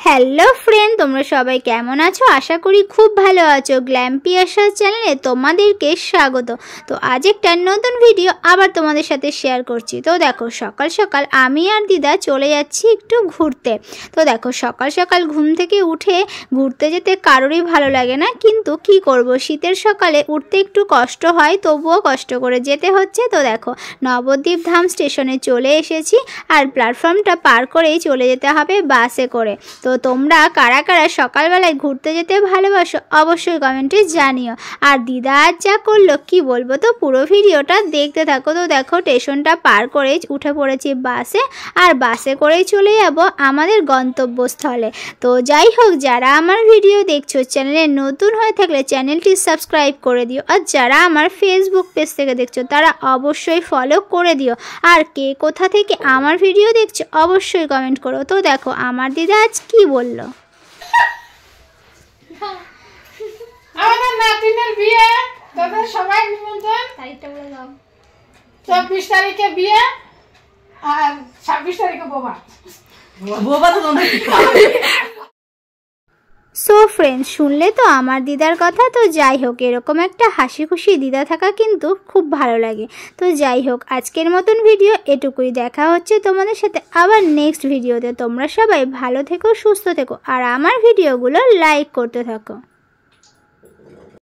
Hello friend, তোমরা সবাই কেমন আছো? আশা করি খুব ভালো আছো। গ্ল্যাম্পি আশা চ্যানেলে তোমাদেরকে স্বাগত। তো আজ একটা নতুন ভিডিও আবার তোমাদের সাথে শেয়ার করছি। তো দেখো, সকাল সকাল আমি আর দিদা চলে যাচ্ছি একটু ঘুরতে। তো দেখো, সকাল সকাল ঘুম থেকে উঠে ঘুরতে যেতে কারোরই ভালো লাগে না, কিন্তু কি করব, শীতের সকালে উঠতে একটু কষ্ট হয়, তবুও কষ্ট করে যেতে হচ্ছে। তো দেখো, নবদ্বীপ ধাম স্টেশনে চলে এসেছি আর প্ল্যাটফর্মটা পার করেই চলে যেতে হবে বাসে করে। তো তোমরা কারা কারা সকালবেলায় ঘুরতে যেতে ভালোবাসো অবশ্যই কমেন্টে জানিও। আর দিদা আজ যা করলো কি বলবো, তো পুরো ভিডিওটা দেখতে থাকো। তো দেখো, স্টেশনটা পার করে উঠে পড়েছি বাসে, আর বাসে করেই চলে যাব আমাদের গন্তব্যস্থলে। তো যাই হোক, যারা আমার ভিডিও দেখছো চ্যানেলে নতুন হয়ে থাকলে চ্যানেলটি সাবস্ক্রাইব করে দিও, আর যারা আমার ফেসবুক পেজ থেকে দেখছো তারা অবশ্যই ফলো করে দিও। আর কে কোথা থেকে আমার ভিডিও দেখছো অবশ্যই কমেন্ট করো। তো দেখো, আমার দিদা আজ কি বললো। আমাদের নাতিনের বিয়ে, তোদের সবাই নিমন্ত্রণ। তারিখটা বলে দাও। 24 তারিখে বিয়ে আর 26 তারিখে বোবা। তো তোমরা সো ফ্রেন্ডস, শুনলে তো আমার দিদার কথা। তো যাই হোক, এরকম একটা হাসি খুশি দিদা থাকা কিন্তু খুব ভালো লাগে। তো যাই হোক, আজকের মতন ভিডিও এটুকুই। দেখা হচ্ছে তোমাদের সাথে আবার নেক্সট ভিডিওতে। তোমরা সবাই ভালো থেকো, সুস্থ থেকো, আর আমার ভিডিওগুলো লাইক করতে থাকো।